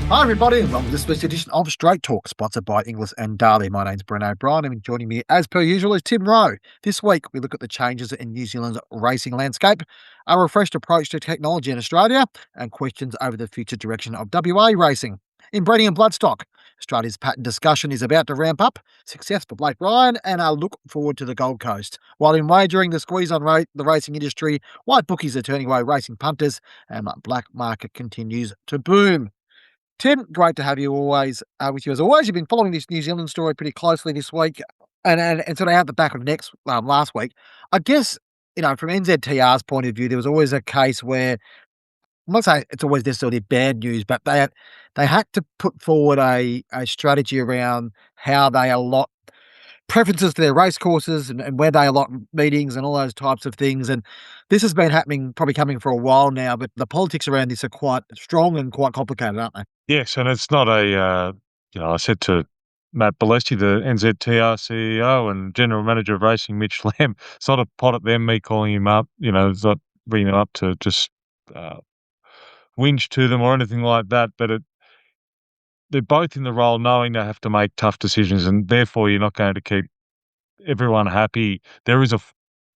Hi, everybody, and welcome to this week's edition of Straight Talk, sponsored by Inglis and Darley. My name's Brent O'Brien, and joining me, as per usual, is Tim Rowe. This week, we look at the changes in New Zealand's racing landscape, a refreshed approach to technology in Australia, and questions over the future direction of WA racing. In breeding and bloodstock, Australia's pattern discussion is about to ramp up, success for Blake Ryan, and a look forward to the Gold Coast. While in wagering, the squeeze on the racing industry, white bookies are turning away racing punters, and the black market continues to boom. Tim, great to have you always with you as always. You've been following this New Zealand story pretty closely this week, and sort of out the back of next last week. I guess from NZTR's point of view, there was always a case where I'm not saying it's always necessarily bad news, but they had to put forward a strategy around how they allot preferences to their race courses and where they allot meetings and all those types of things. And this has been happening, probably coming for a while now, but the politics around this are quite strong and quite complicated, aren't they? Yes, and it's not I said to Matt Balesti, the NZTR CEO and General Manager of Racing, Mitch Lamb, it's not a pot at them, me calling him up, it's not bringing him up to just uh, whinge to them or anything like that, but they're both in the role knowing they have to make tough decisions, and therefore you're not going to keep everyone happy. There is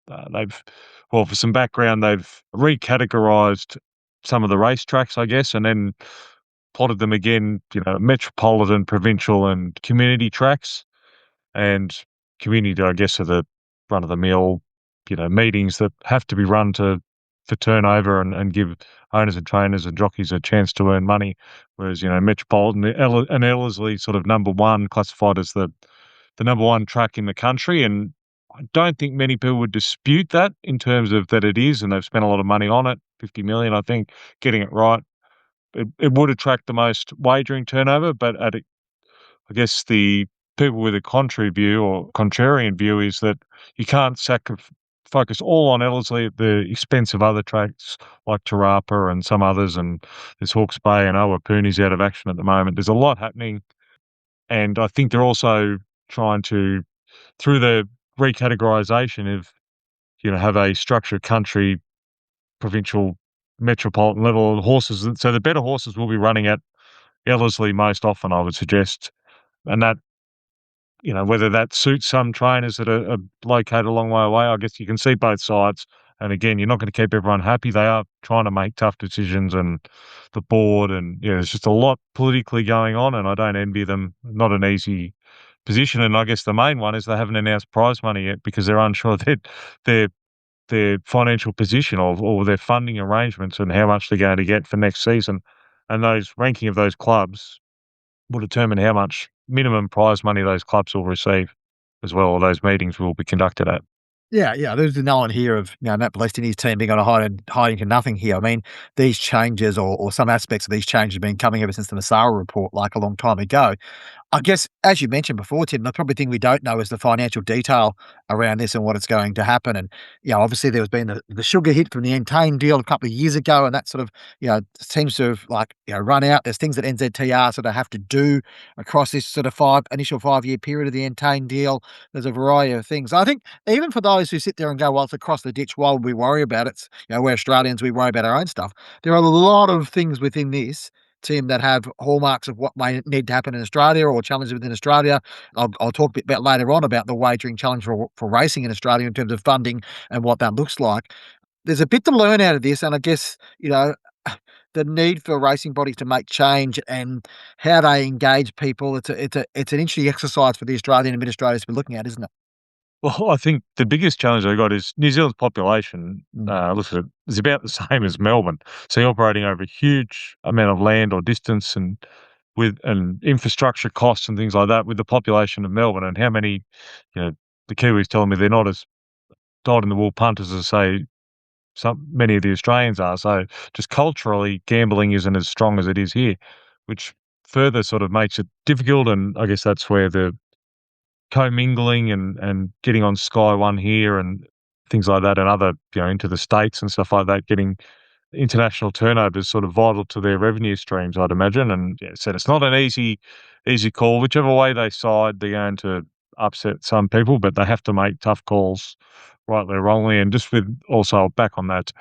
for some background, they've recategorized some of the racetracks, I guess, and then plotted them again, metropolitan, provincial, and community tracks. And community, I guess, are the run-of-the-mill, meetings that have to be run for turnover and give owners and trainers and jockeys a chance to earn money. Whereas, metropolitan and Ellerslie sort of number one, classified as the number one track in the country. And I don't think many people would dispute that in terms of that it is, and they've spent a lot of money on it, 50 million, I think, getting it right. It would attract the most wagering turnover, but I guess the people with a contrary view or contrarian view is that you can't focus all on Ellerslie at the expense of other tracks like Tarapa and some others, and there's Hawke's Bay and Awapuni's out of action at the moment. There's a lot happening, and I think they're also trying to, through the recategorization of, have a structured country, provincial, metropolitan level horses. So the better horses will be running at Ellerslie most often, I would suggest. And that, whether that suits some trainers that are located a long way away, I guess you can see both sides. And again, you're not going to keep everyone happy. They are trying to make tough decisions, and the board, and there's just a lot politically going on, and I don't envy them. Not an easy position. And I guess the main one is they haven't announced prize money yet because they're unsure that their financial position or their funding arrangements and how much they're going to get for next season. And those ranking of those clubs will determine how much minimum prize money those clubs will receive as well, or those meetings will be conducted at. Yeah. There's no one here of Matt Blessed and his team being on a hiding to nothing here. I mean, these changes or some aspects of these changes have been coming ever since the Massara report, like a long time ago. I guess, as you mentioned before, Tim, the probably thing we don't know is the financial detail around this and what it's going to happen. And, obviously there has been the sugar hit from the Entain deal a couple of years ago, and that sort of, seems to have run out. There's things that NZTR sort of have to do across this sort of initial 5-year period of the Entain deal. There's a variety of things. I think even for those who sit there and go, well, it's across the ditch, why would we worry about it? We're Australians, we worry about our own stuff. There are a lot of things within this team that have hallmarks of what may need to happen in Australia or challenges within Australia. I'll talk a bit about later on about the wagering challenge for racing in Australia in terms of funding and what that looks like. There's a bit to learn out of this, and I guess, the need for racing bodies to make change and how they engage people. It's an interesting exercise for the Australian administrators to be looking at, isn't it? Well, I think the biggest challenge they got is New Zealand's population, Mm. look at it, is about the same as Melbourne. So you're operating over a huge amount of land or distance, and with and infrastructure costs and things like that, with the population of Melbourne, and how many, the Kiwis telling me they're not as dyed in the wool punters as, say, many of the Australians are. So just culturally, gambling isn't as strong as it is here, which further sort of makes it difficult. And I guess that's where the commingling and getting on Sky One here and things like that, and other, into the States and stuff like that, getting international turnover is sort of vital to their revenue streams, I'd imagine. And so it's not an easy call. Whichever way they side, they're going to upset some people, but they have to make tough calls, rightly or wrongly. And just with also back on that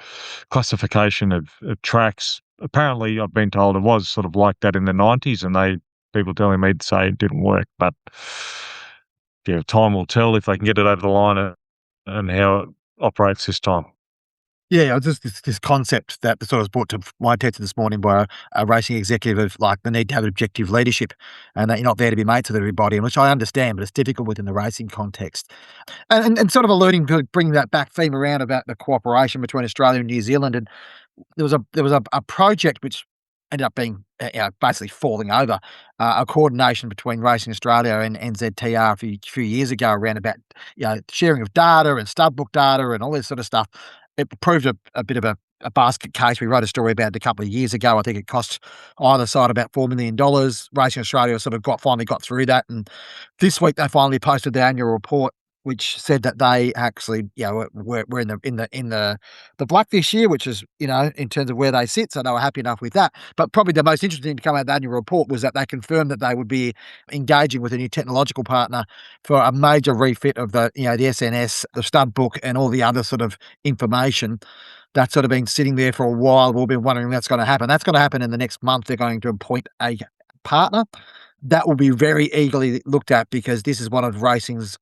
classification of tracks, apparently I've been told it was sort of like that in the '90s, and people telling me to say it didn't work, but yeah, time will tell if they can get it over the line, and how it operates this time. Yeah, just this concept that sort of was brought to my attention this morning by a racing executive of like the need to have objective leadership and that you're not there to be mates with everybody, and which I understand, but it's difficult within the racing context. And sort of alluding to bringing that back theme around about the cooperation between Australia and New Zealand, and there was a project which ended up being, basically falling over, a coordination between Racing Australia and NZTR a few years ago around about, sharing of data and stud book data and all this sort of stuff. It proved a bit of a basket case. We wrote a story about it a couple of years ago. I think it cost either side about $4 million. Racing Australia sort of finally got through that, and this week they finally posted their annual report, which said that they actually, we're in the black this year, which is, in terms of where they sit, so they were happy enough with that. But probably the most interesting to come out of the annual report was that they confirmed that they would be engaging with a new technological partner for a major refit of the SNS, the stud book, and all the other sort of information that's sort of been sitting there for a while. We've been wondering when that's gonna happen. That's gonna happen in the next month. They're going to appoint a partner. That will be very eagerly looked at because this is one of racing's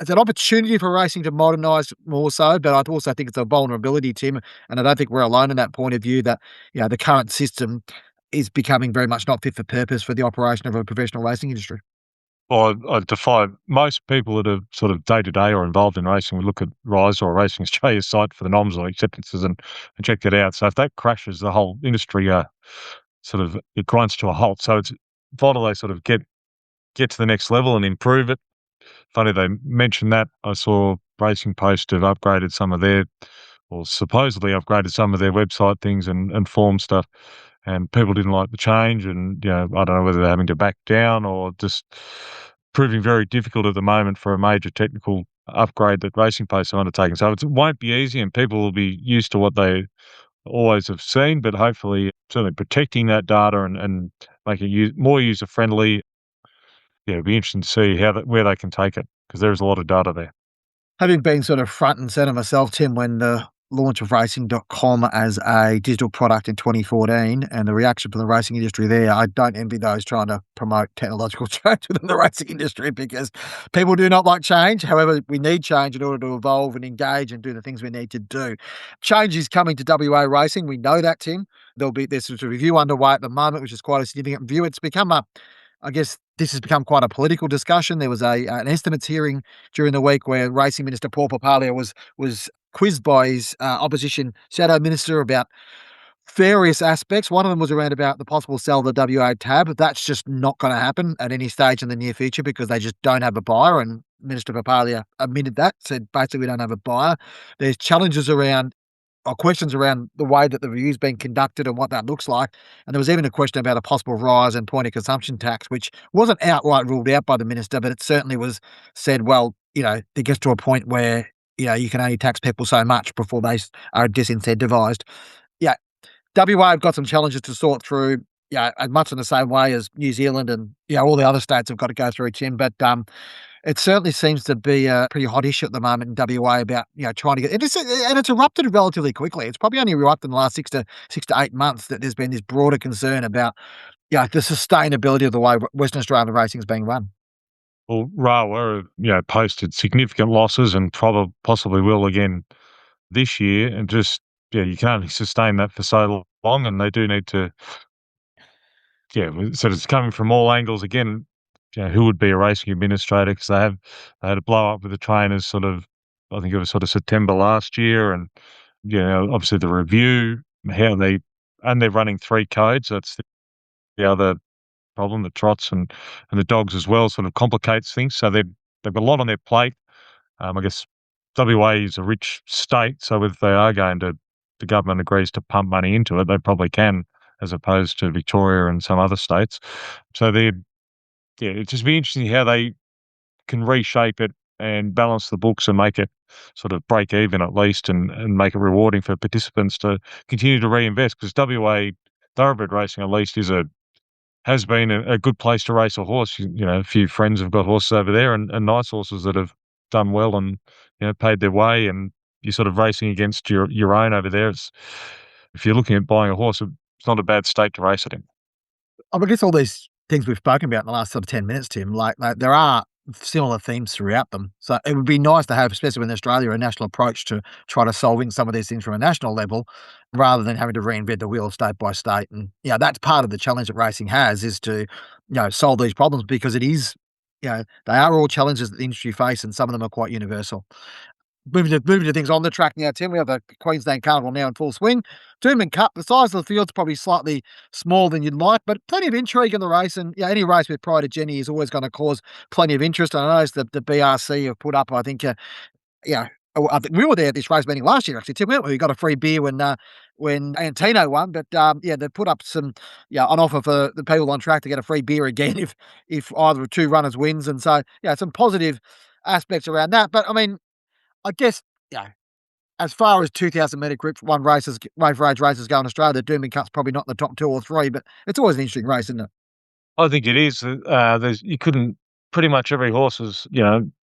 it's an opportunity for racing to modernise more so, but I also think it's a vulnerability, Tim, and I don't think we're alone in that point of view that, the current system is becoming very much not fit for purpose for the operation of a professional racing industry. Well, I defy most people that are sort of day to day or involved in racing would look at Rise or Racing Australia's site for the noms or acceptances and check that out. So if that crashes, the whole industry sort of it grinds to a halt. So it's vital they sort of get to the next level and improve it. Funny they mentioned that. I saw Racing Post have upgraded some of their, or supposedly upgraded some of their website things and form stuff, and people didn't like the change. And I don't know whether they're having to back down or just proving very difficult at the moment for a major technical upgrade that Racing Post are undertaking. So it won't be easy, and people will be used to what they always have seen. But hopefully, certainly protecting that data and making it more user friendly. Yeah, it'll be interesting to see where they can take it, because there is a lot of data there. Having been sort of front and center myself, Tim, when the launch of racing.com as a digital product in 2014 and the reaction from the racing industry there, I don't envy those trying to promote technological change within the racing industry because people do not like change. However, we need change in order to evolve and engage and do the things we need to do. Change is coming to WA racing. We know that, Tim. There's a review underway at the moment, which is quite a significant review. It's become I guess this has become quite a political discussion. There was an estimates hearing during the week where Racing Minister Paul Papalia was quizzed by his opposition shadow minister about various aspects. One of them was around about the possible sell of the WA tab. That's just not going to happen at any stage in the near future because they just don't have a buyer. And Minister Papalia admitted that, said basically we don't have a buyer. There's challenges around or questions around the way that the review's been conducted and what that looks like. And there was even a question about a possible rise in point of consumption tax, which wasn't outright ruled out by the minister, but it certainly was said, well, it gets to a point where, you can only tax people so much before they are disincentivized. Yeah, WA have got some challenges to sort through, much in the same way as New Zealand and, all the other states have got to go through, Tim. But it certainly seems to be a pretty hot issue at the moment in WA about, trying to get it's erupted relatively quickly. It's probably only erupted in the last 6 to 8 months that there's been this broader concern about, the sustainability of the way Western Australian racing is being run. Well, Rawa, posted significant losses and possibly will again this year, and just you can only sustain that for so long, and they do need to. Yeah, so it's coming from all angles again. Who would be a racing administrator? Because they had a blow up with the trainers. Sort of, I think it was sort of September last year, and obviously the review, how they're running 3 codes. That's the other problem. The trots and the dogs as well sort of complicates things. So they've got a lot on their plate. I guess WA is a rich state, so if they are going to, the government agrees to pump money into it, they probably can, as opposed to Victoria and some other states. So it'd just be interesting how they can reshape it and balance the books and make it sort of break even at least, and make it rewarding for participants to continue to reinvest. Because WA thoroughbred racing at least has been a good place to race a horse. A few friends have got horses over there, and nice horses that have done well and paid their way, and you're sort of racing against your own over there. if you're looking at buying a horse, it's not a bad state to race it in. I guess all these things we've spoken about in the last sort of 10 minutes, Tim, like there are similar themes throughout them. So it would be nice to have, especially in Australia, a national approach to try to solving some of these things from a national level rather than having to reinvent the wheel state by state. And, that's part of the challenge that racing has is to, solve these problems because it is, they are all challenges that the industry face and some of them are quite universal. Moving to things on the track now, Tim. We have the Queensland Carnival now in full swing. Doomben Cup, the size of the field's probably slightly smaller than you'd like, but plenty of intrigue in the race. And any race with Pride of Jenny is always going to cause plenty of interest. I know the BRC have put up, I think, yeah, I think we were there at this race meeting last year, actually, Tim, weren't we? We got a free beer when Antino won, but they put up some, an offer for the people on track to get a free beer again if either of two runners wins, and so some positive aspects around that. But I mean, I guess, as far as 2,000-metre Group 1 races, wave for age races go in Australia, the Doomben Cup's probably not in the top 2 or 3, but it's always an interesting race, isn't it? I think it is. There's you couldn't pretty much every horse has,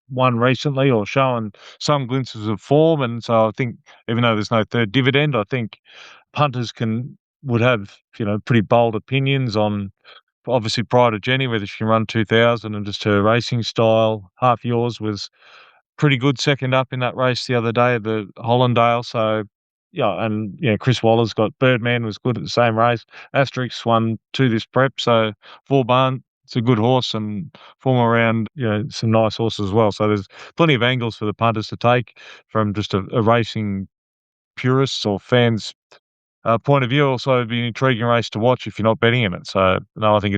won recently or shown some glimpses of form, and so I think even though there's no third dividend, I think punters would have, pretty bold opinions on obviously Pride of Jenny, whether she can run 2,000 and just her racing style. Half Yours was pretty good second up in that race the other day at the Hollandale. So, and Chris Waller's got Birdman was good at the same race. Asterix won 2 this prep. So Vauban, it's a good horse and form around, some nice horses as well. So there's plenty of angles for the punters to take from just a racing purists or fans point of view. Also, it'd be an intriguing race to watch if you're not betting in it. So no, I think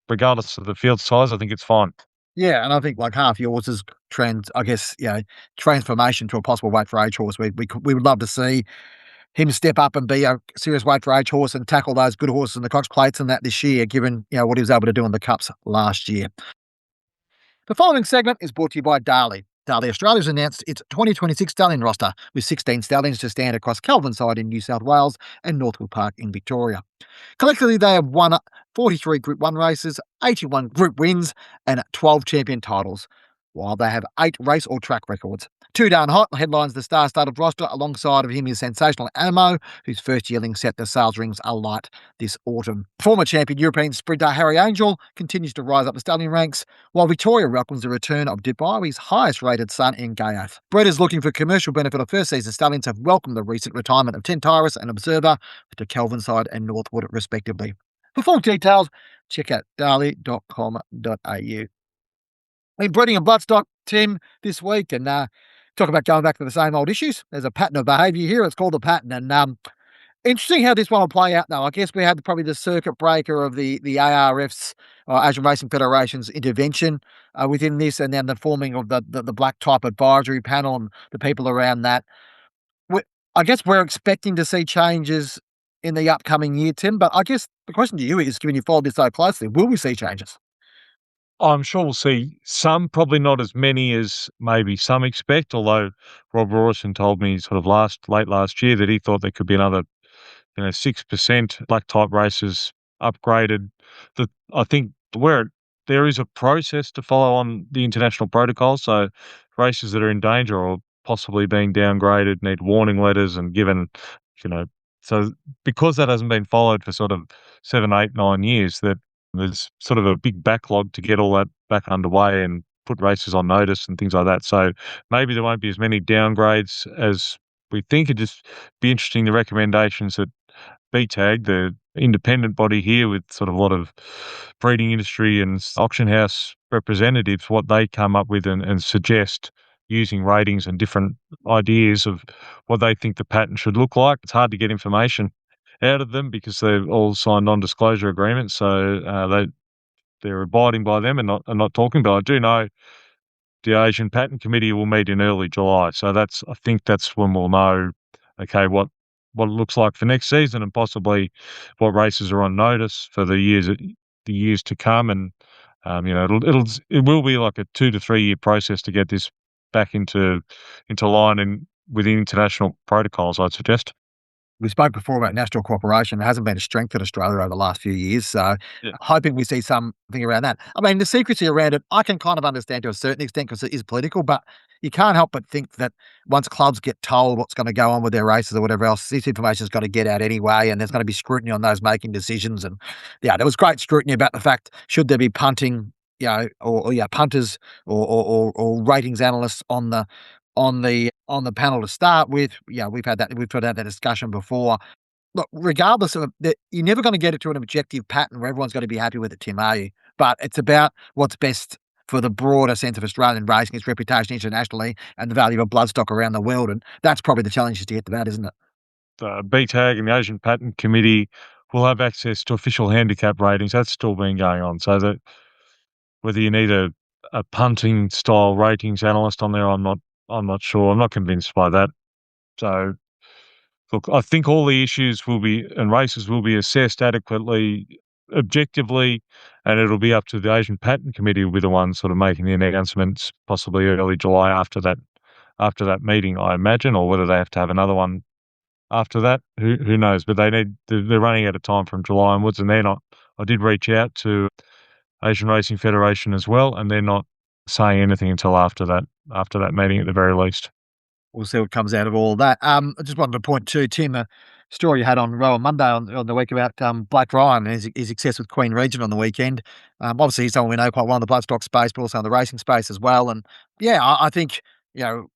regardless of the field size, I think it's fine. Yeah, and I think like half yours is transformation to a possible weight for age horse. We would love to see him step up and be a serious weight for age horse and tackle those good horses in the Cox Plates and that this year, given what he was able to do in the Cups last year. The following segment is brought to you by Darley. Darley Australia's announced its 2026 stallion roster with 16 stallions to stand across Kelvinside in New South Wales and Northwood Park in Victoria. Collectively, they have won 43 Group 1 races, 81 Group wins, and 12 champion titles, while they have 8 race or track records. Too Darn Hot headlines the star-studded roster. Alongside of him is Sensational Ammo, whose first yearling set the sales rings alight this autumn. Former champion European sprinter Harry Angel continues to rise up the stallion ranks, while Victoria welcomes the return of Dubai's highest-rated son in Gayoth. Breeders looking for commercial benefit of first-season stallions have welcomed the recent retirement of Tentaris and Observer to Kelvinside and Northwood, respectively. For full details, check out darley.com.au. Been breeding and bloodstock, Tim, this week, and talk about going back to the same old issues. There's a pattern of behaviour here. It's called a pattern, and interesting how this one will play out. Now, I guess we had probably the circuit breaker of the ARF's Asian Racing Federation's intervention within this, and then the forming of the black type advisory panel and the people around that. I guess we're expecting to see changes in the upcoming year, Tim. But I guess the question to you is, given you followed this so closely, will we see changes? I'm sure we'll see some, probably not as many as maybe some expect, although Rob Rawson told me sort of late last year that he thought there could be another, 6% black type races upgraded. I think there is a process to follow on the international protocol, so races that are in danger or possibly being downgraded need warning letters and given, you know, so because that hasn't been followed for sort of 7, 8, 9 years, that there's sort of a big backlog to get all that back underway and put races on notice and things like that. So maybe there won't be as many downgrades as we think. It'd just be interesting, the recommendations that BTAG, the independent body here with sort of a lot of breeding industry and auction house representatives, what they come up with and suggest using ratings and different ideas of what they think the pattern should look like. It's hard to get information out of them because they've all signed non-disclosure agreements, so they're abiding by them and not talking. But I do know the Asian Patent Committee will meet in early July, so I think that's when we'll know, okay, what it looks like for next season and possibly what races are on notice for the years to come. And it will be like a 2 to 3 year process to get this back into line and within international protocols, I'd suggest. We spoke before about national cooperation. It hasn't been a strength in Australia over the last few years, so Yeah. hoping we see something around that. I mean, the secrecy around it, I can kind of understand to a certain extent because it is political, but you can't help but think that once clubs get told what's going to go on with their races or whatever else, this information's got to get out anyway, and there's going to be scrutiny on those making decisions. And yeah, there was great scrutiny about the fact should there be punting, or yeah, punters or ratings analysts on the panel to start with. Yeah, we've had that discussion before. Look, regardless of that, you're never going to get it to an objective pattern where everyone's going to be happy with it, Tim, are you? But it's about what's best for the broader sense of Australian racing, its reputation internationally, and the value of bloodstock around the world. And that's probably the challenge to get to that, isn't it? The BTAG and the Asian Patent Committee will have access to official handicap ratings. That's still been going on. So that whether you need a punting style ratings analyst on there, I'm not sure. I'm not convinced by that. So look, I think all the issues will be and races will be assessed adequately, objectively, and it'll be up to the Asian Patent Committee will be the ones sort of making the announcements, possibly early July after that meeting, I imagine, or whether they have to have another one after that. Who knows? But they're running out of time from July onwards, and they're not. I did reach out to Asian Racing Federation as well, and they're not saying anything until after that meeting at the very least. We'll see what comes out of all that. I just wanted to point to Tim, a story you had on Row on Monday on the week about Blake Ryan and his success with Queen Region on the weekend. Obviously, he's someone we know quite well in the bloodstock space, but also in the racing space as well. And yeah, I think you know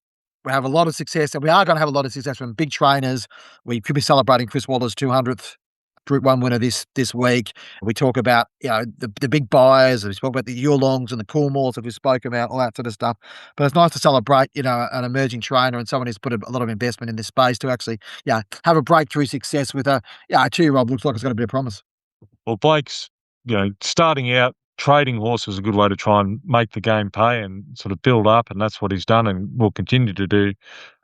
we have a lot of success, and we are going to have a lot of success from big trainers. We could be celebrating Chris Waller's 200th Group 1 winner this week. We talk about, the big buyers, and we spoke about the Yulongs and the Coolmores that we spoke about, all that sort of stuff. But it's nice to celebrate, an emerging trainer and someone who's put a lot of investment in this space to actually, have a breakthrough success with a 2-year-old looks like it's got a bit of promise. Well, Blake's, starting out, trading horses is a good way to try and make the game pay and sort of build up, and that's what he's done and will continue to do,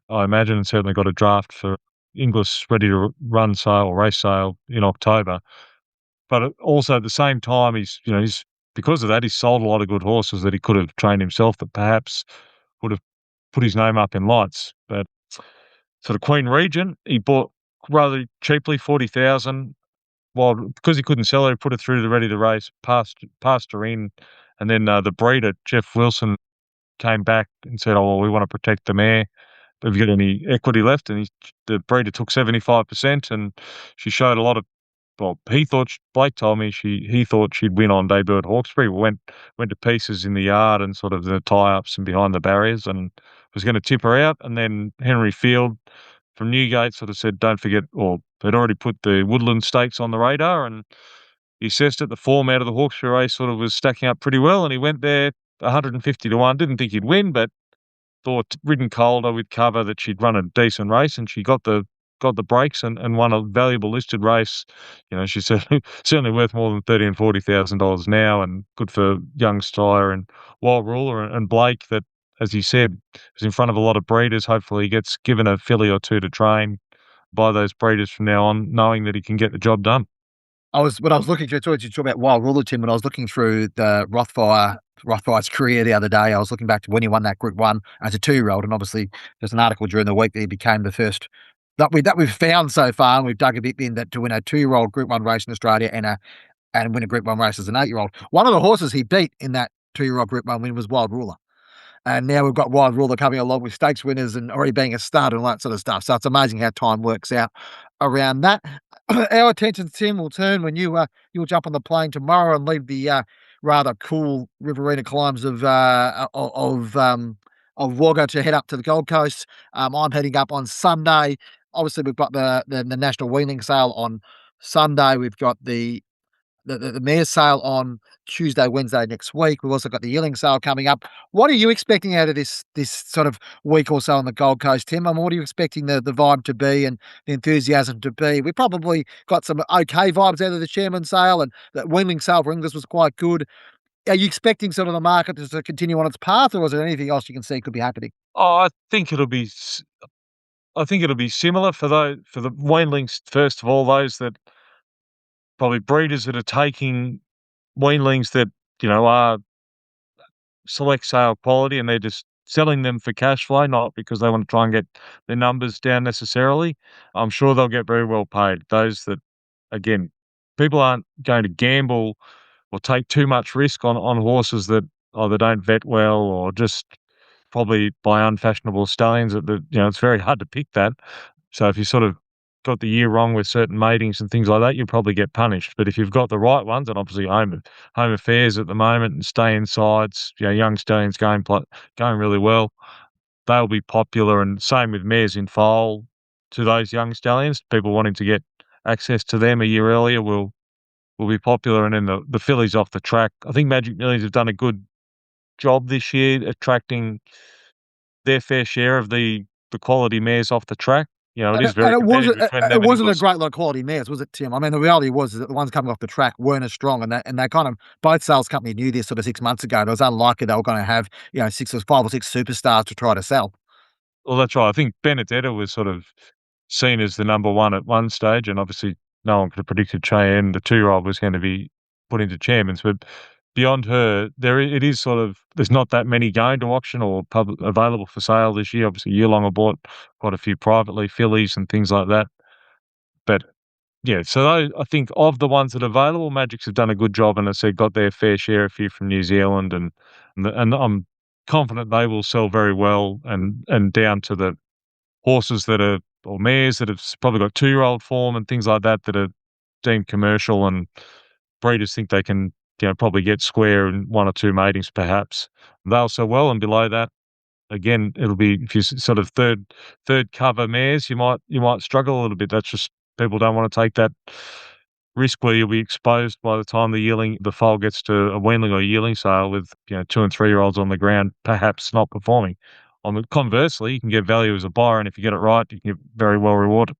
I imagine, and certainly got a draft for Inglis ready to run sale or race sale in October. But also at the same time, he's because of that, he's sold a lot of good horses that he could have trained himself that perhaps would have put his name up in lights. But sort of Queen Regent, he bought rather cheaply, 40,000. Well, because he couldn't sell her, he put her through to the ready to race, passed her in, and then, the breeder, Jeff Wilson, came back and said, "Oh, well, we wanna protect the mare. Have you got any equity left?" And the breeder took 75%, and she showed a lot of well, Blake told me he thought she'd win on debut at Hawkesbury. Went to pieces in the yard and sort of the tie-ups and behind the barriers and was gonna tip her out, and then Henry Field from Newgate sort of said, "Don't forget," or they'd already put the Woodland Stakes on the radar, and he assessed it. The form out of the Hawkesbury race sort of was stacking up pretty well, and he went there 150 to 1. Didn't think he'd win, but thought ridden colder with cover that she'd run a decent race, and she got the breaks and won a valuable listed race. She's certainly worth more than $30,000 and $40,000 now, and good for young Steyer and Wild Ruler and Blake. That, as he said, is in front of a lot of breeders. Hopefully, he gets given a filly or two to train by those breeders from now on, knowing that he can get the job done. When I was looking through, you talk about Wild Ruler, Tim, when I was looking through the Rothfire's career the other day, I was looking back to when he won that Group 1 as a 2-year-old, and obviously there's an article during the week that he became the first that we've found so far, and we've dug a bit in that to win a 2-year-old Group 1 race in Australia and win a Group 1 race as an 8-year-old. One of the horses he beat in that 2-year-old Group 1 win was Wild Ruler. And now we've got Wild Ruler coming along with stakes winners and already being a stud and all that sort of stuff. So it's amazing how time works out around that. Our attention, Tim, will turn when you'll jump on the plane tomorrow and leave the rather cool Riverina climbs of Wagga to head up to the Gold Coast. I'm heading up on Sunday. Obviously, we've got the National Wheeling Sale on Sunday. We've got the mare's sale on Tuesday, Wednesday next week. We've also got the yearling sale coming up. What are you expecting out of this sort of week or so on the Gold Coast, Tim? I mean, what are you expecting the vibe to be and the enthusiasm to be? We probably got some okay vibes out of the chairman's sale, and the Wheeling sale for Inglis was quite good. Are you expecting sort of the market to sort of continue on its path, or is there anything else you can see could be happening? Oh, I think it'll be similar for the weanlings, first of all, those that probably breeders that are taking weanlings that, are select sale quality, and they're just selling them for cash flow, not because they want to try and get their numbers down necessarily. I'm sure they'll get very well paid. Those that, again, people aren't going to gamble or take too much risk on horses that either don't vet well or just probably buy unfashionable stallions it's very hard to pick that. So if you sort of got the year wrong with certain matings and things like that, you'll probably get punished. But if you've got the right ones, and obviously home affairs at the moment and stay insides, young stallions going really well, they'll be popular. And same with mares in foal to those young stallions. People wanting to get access to them a year earlier will be popular. And then the fillies off the track. I think Magic Millions have done a good job this year attracting their fair share of the quality mares off the track. It is And very it wasn't competitive when it them and wasn't a Inglis. great lot of quality mares, was it, Tim? I mean, the reality was that the ones coming off the track weren't as strong, and they kind of both sales companies knew this sort of 6 months ago, and it was unlikely they were gonna have, 6 or 5 or 6 superstars to try to sell. Well, that's right. I think Benedetta was sort of seen as the number one at one stage, and obviously no one could have predicted Cheyenne, the two-year-old, was going to be put into champions. But beyond her, it is sort of there's not that many going to auction or available for sale this year. Obviously, Yearlong have bought quite a few privately, fillies and things like that. But yeah, so I think of the ones that are available, Magics have done a good job, and as I said, got their fair share, a few from New Zealand, and I'm confident they will sell very well, and down to the horses that are or mares that have probably got two-year-old form and things like that that are deemed commercial, and breeders think they can probably get square in one or two matings perhaps. They'll sell well, and below that, again, it'll be if you sort of third cover mares, you might struggle a little bit. That's just people don't want to take that risk where you'll be exposed by the time the foal gets to a weanling or yearling sale with 2 and 3-year-olds on the ground, perhaps not performing. Conversely, you can get value as a buyer, and if you get it right, you can get very well rewarded.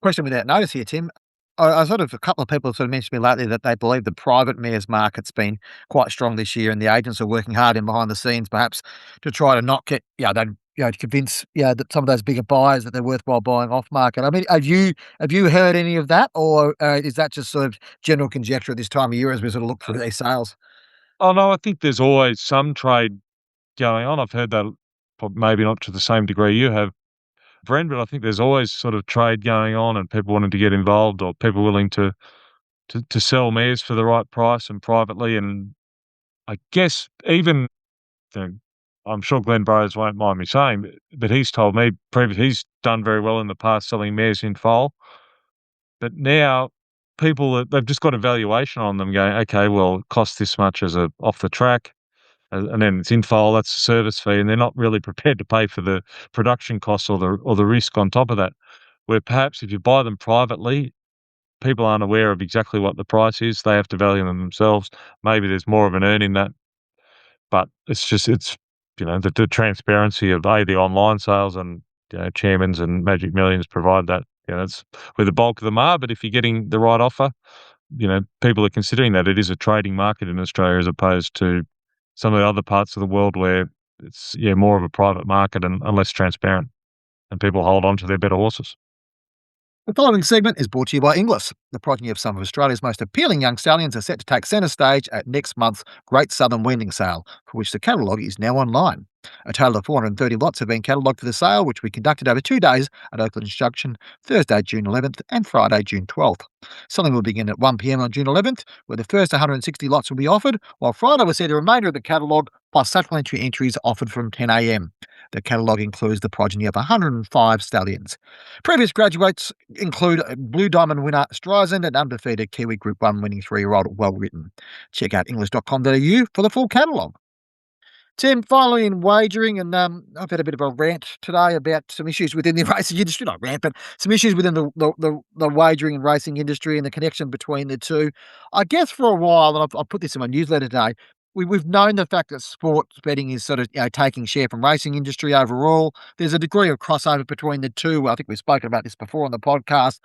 Question without notice here, Tim. I sort of a couple of people have sort of mentioned to me lately that they believe the private mares market's been quite strong this year, and the agents are working hard in behind the scenes, perhaps to try to not get, they, to convince, that some of those bigger buyers that they're worthwhile buying off market. I mean, have you heard any of that, or is that just sort of general conjecture at this time of year as we sort of look through these sales? Oh, no, I think there's always some trade going on. I've heard that, maybe not to the same degree you have, Bren, but I think there's always sort of trade going on and people wanting to get involved or people willing to sell mares for the right price and privately. And I guess even, you know, I'm sure Glenn Burrows won't mind me saying, but he's told me he's done very well in the past selling mares in foal. But now they've just got a valuation on them going, okay, well, it costs this much as a off the track. And then it's in foal, that's the service fee, and they're not really prepared to pay for the production costs or the risk on top of that. Where perhaps if you buy them privately, people aren't aware of exactly what the price is. They have to value them themselves. Maybe there's more of an earn in that, but it's the transparency of the online sales and Chairmans and Magic Millions provide that. That's where the bulk of them are. But if you're getting the right offer, people are considering that it is a trading market in Australia as opposed to some of the other parts of the world where it's more of a private market and less transparent, and people hold on to their better horses. The following segment is brought to you by Inglis. The progeny of some of Australia's most appealing young stallions are set to take centre stage at next month's Great Southern Weaning Sale, for which the catalogue is now online. A total of 430 lots have been catalogued for the sale, which we conducted over 2 days at Oakland Junction, Thursday, June 11th and Friday, June 12th. Selling will begin at 1 p.m. on June 11th, where the first 160 lots will be offered, while Friday will see the remainder of the catalogue plus supplementary entries offered from 10 a.m. The catalogue includes the progeny of 105 stallions. Previous graduates include Blue Diamond winner Streisand and undefeated Kiwi Group 1 winning 3-year-old Well Written. Check out english.com.au for the full catalogue. Tim, finally in wagering, and I've had a bit of a rant today about some issues within the racing industry, not rant, but some issues within the wagering and racing industry and the connection between the two. I guess for a while, and I've put this in my newsletter today, we've known the fact that sports betting is sort of taking share from racing industry overall. There's a degree of crossover between the two. I think we've spoken about this before on the podcast.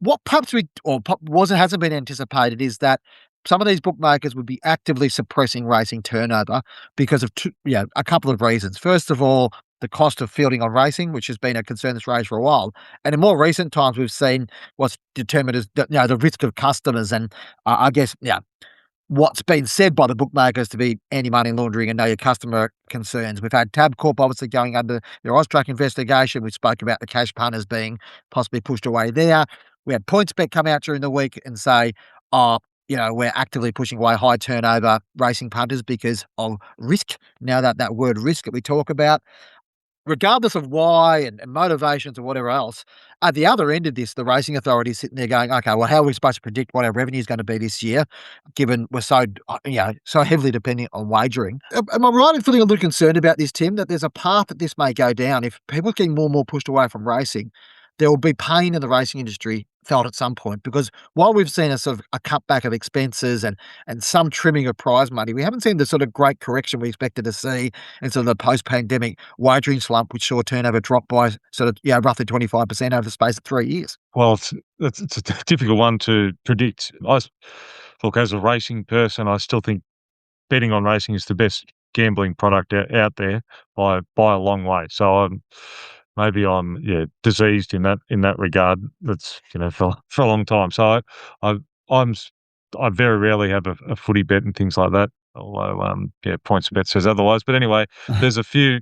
What perhaps hasn't been anticipated is that some of these bookmakers would be actively suppressing racing turnover because of a couple of reasons. First of all, the cost of fielding on racing, which has been a concern that's raised for a while, and in more recent times, we've seen what's determined as the risk of customers, and I guess what's been said by the bookmakers to be anti-money laundering and know your customer concerns. We've had Tabcorp obviously going under their Austrac investigation. We spoke about the cash punters being possibly pushed away there. We had PointsBet come out during the week and say, oh, we're actively pushing away high turnover racing punters because of risk. Now that word risk that we talk about, regardless of why and motivations or whatever else, at the other end of this, the racing authority is sitting there going, okay, well, how are we supposed to predict what our revenue is going to be this year, given we're so heavily dependent on wagering? Am I right in feeling a little concerned about this, Tim, that there's a path that this may go down? If people are getting more and more pushed away from racing, there will be pain in the racing industry felt at some point, because while we've seen a sort of a cutback of expenses and some trimming of prize money, we haven't seen the sort of great correction we expected to see in sort of the post-pandemic wagering slump, which saw turnover drop by sort of, roughly 25% over the space of 3 years. Well, it's a difficult one to predict. Look, as a racing person, I still think betting on racing is the best gambling product out there by a long way. So maybe I'm diseased in that regard. That's for a long time. So I I'm s- I very rarely have a footy bet and things like that. Although points bet says otherwise. But anyway, there's a few.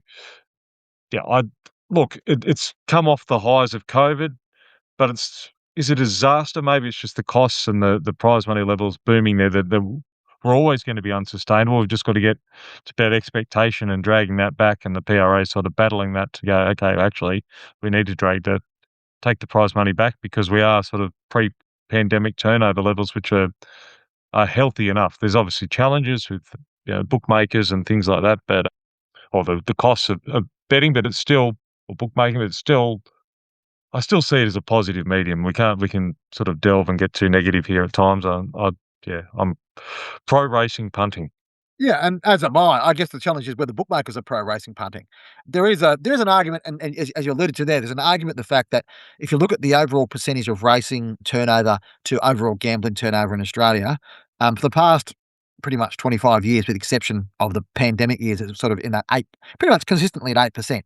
Yeah, I look. It's come off the highs of COVID, but is it a disaster? Maybe it's just the costs and the prize money levels booming there that we're always going to be unsustainable. We've just got to get to that expectation and dragging that back, and the PRA sort of battling that to go, okay, actually, we need to take the prize money back because we are sort of pre-pandemic turnover levels, which are healthy enough. There's obviously challenges with bookmakers and things like that, but or the costs of betting, but it's still or bookmaking, but it's still I still see it as a positive medium. We can sort of delve and get too negative here at times. I'm pro racing punting. Yeah, and as am I. I guess the challenge is where the bookmakers are pro racing punting. There is an argument, and as you alluded to there, there's an argument the fact that if you look at the overall percentage of racing turnover to overall gambling turnover in Australia, for the past pretty much 25 years, with the exception of the pandemic years, it's sort of in that pretty much consistently at 8%.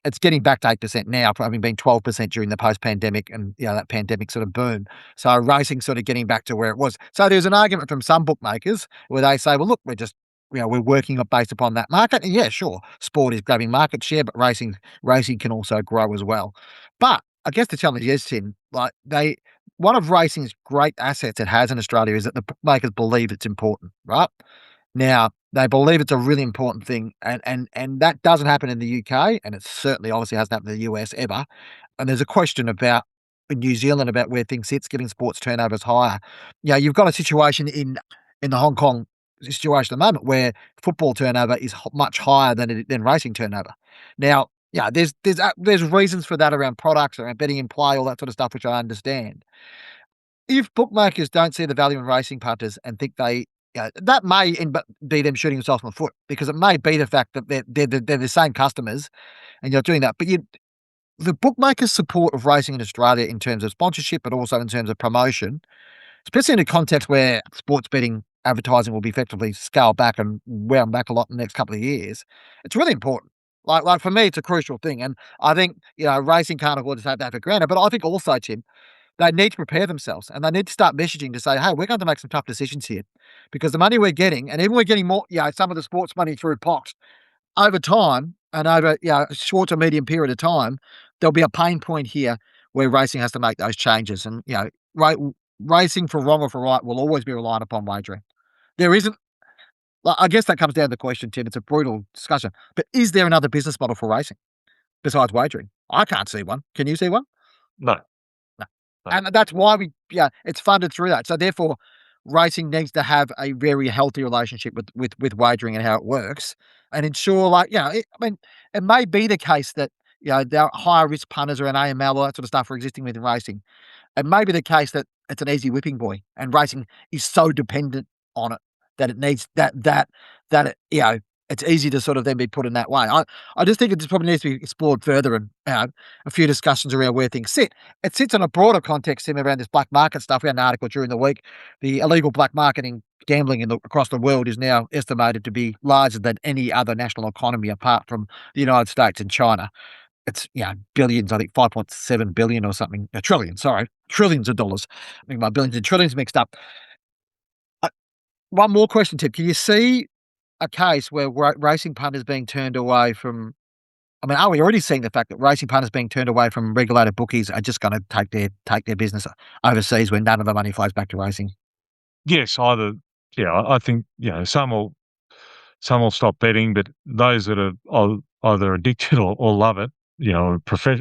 It's getting back to 8% now, from having been 12% during the post-pandemic and, that pandemic sort of boom. So racing sort of getting back to where it was. So there's an argument from some bookmakers where they say, well, look, we're working on based upon that market. And yeah, sure, sport is grabbing market share, but racing can also grow as well. But I guess the challenge is, Tim, like one of racing's great assets it has in Australia is that the bookmakers believe it's important, right? Now, they believe it's a really important thing, and that doesn't happen in the UK, and it certainly obviously hasn't happened in the US ever. And there's a question about in New Zealand about where things sits, getting sports turnovers higher. You've got a situation in the Hong Kong situation at the moment where football turnover is much higher than racing turnover. Now, yeah, there's reasons for that around products, around betting in play, all that sort of stuff, which I understand. If bookmakers don't see the value in racing punters and think that may end up be them shooting themselves in the foot, because it may be the fact that they're the same customers and you're doing that. But the bookmakers' support of racing in Australia in terms of sponsorship, but also in terms of promotion, especially in a context where sports betting advertising will be effectively scaled back and wound back a lot in the next couple of years, it's really important. Like for me, it's a crucial thing. And I think, racing can't afford to take that for granted. But I think also, Tim, they need to prepare themselves and they need to start messaging to say, hey, we're going to make some tough decisions here because the money we're getting, and even we're getting more, some of the sports money through POX over time and over, a short to medium period of time, there'll be a pain point here where racing has to make those changes. And, ra- racing for wrong or for right will always be reliant upon wagering. There isn't, I guess that comes down to the question, Tim. It's a brutal discussion, but is there another business model for racing besides wagering? I can't see one. Can you see one? No, No. no. And that's why it's funded through that. So therefore, racing needs to have a very healthy relationship with wagering and how it works, and ensure, it may be the case that there are higher risk punters around AML, all that sort of stuff are existing within racing. It may be the case that it's an easy whipping boy, and racing is so dependent on it that it needs that it's easy to sort of then be put in that way. I just think it just probably needs to be explored further and a few discussions around where things sit. It sits in a broader context, Tim, around this black market stuff. We had an article during the week. The illegal black marketing gambling across the world is now estimated to be larger than any other national economy apart from the United States and China. It's, billions, I think 5.7 billion or something. A trillion, sorry. Trillions of dollars. I think my billions and trillions mixed up. One more question, Tim. Can you see a case where racing punters being turned away from? I mean, are we already seeing the fact that racing punters being turned away from regulated bookies are just going to take their business overseas when none of the money flows back to racing? Yes, either yeah, I think, some will stop betting, but those that are either addicted or love it,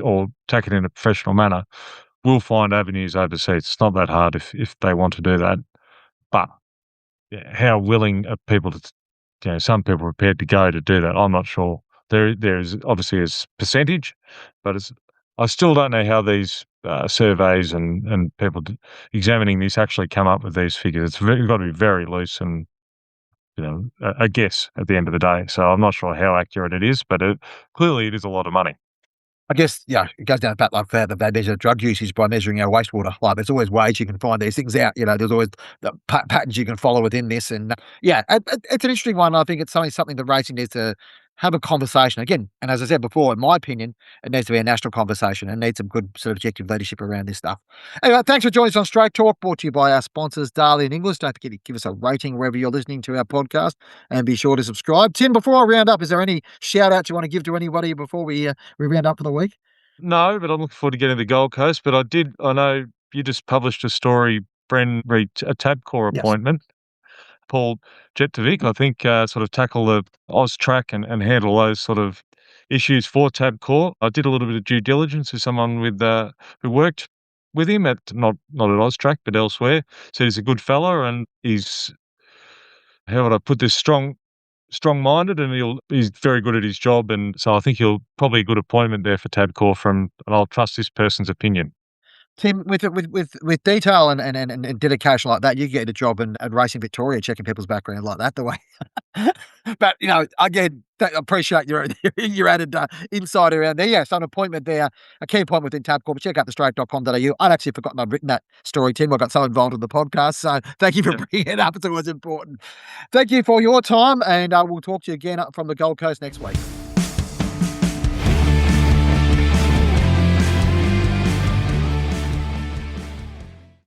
or take it in a professional manner, will find avenues overseas. It's not that hard if they want to do that. But yeah, how willing are people to, some people are prepared to go to do that. I'm not sure. There's obviously a percentage, but I still don't know how these surveys and people examining this actually come up with these figures. It's got to be very loose and a guess at the end of the day. So I'm not sure how accurate it is, but clearly it is a lot of money. I guess, yeah, it goes down the fact like that they measure drug usage by measuring our wastewater. Like, there's always ways you can find these things out. There's always the patterns you can follow within this, and yeah, it's an interesting one. I think it's something that racing needs to have a conversation again. And as I said before, in my opinion, it needs to be a national conversation and needs some good sort of objective leadership around this stuff. Anyway, thanks for joining us on Straight Talk, brought to you by our sponsors, Darley and Inglis. Don't forget to give us a rating wherever you're listening to our podcast, and be sure to subscribe. Tim, before I round up, is there any shout outs you want to give to anybody before we round up for the week? No, but I'm looking forward to getting to the Gold Coast. But I know you just published a story, Bren a Tabcorp Yes. appointment. Paul Jetkovic, I think, sort of tackle the Austrac and handle those sort of issues for Tabcorp. I did a little bit of due diligence with someone who worked with him at not at Austrac but elsewhere. Said he's a good fella and he's, how would I put this, strong-minded, and he's very good at his job, and so I think he'll probably a good appointment there for Tabcorp and I'll trust this person's opinion. Tim, with detail and dedication like that, you get a job in Racing Victoria, checking people's background like that. The way, but again, appreciate your your added insight around there. Yeah, so an appointment there, a key appointment within Tabcorp. Check out thestraight.com.au. I'd actually forgotten I'd written that story, Tim. I got so involved in the podcast, so thank you for Yeah. bringing it up. It's always important. Thank you for your time, and we'll talk to you again from the Gold Coast next week.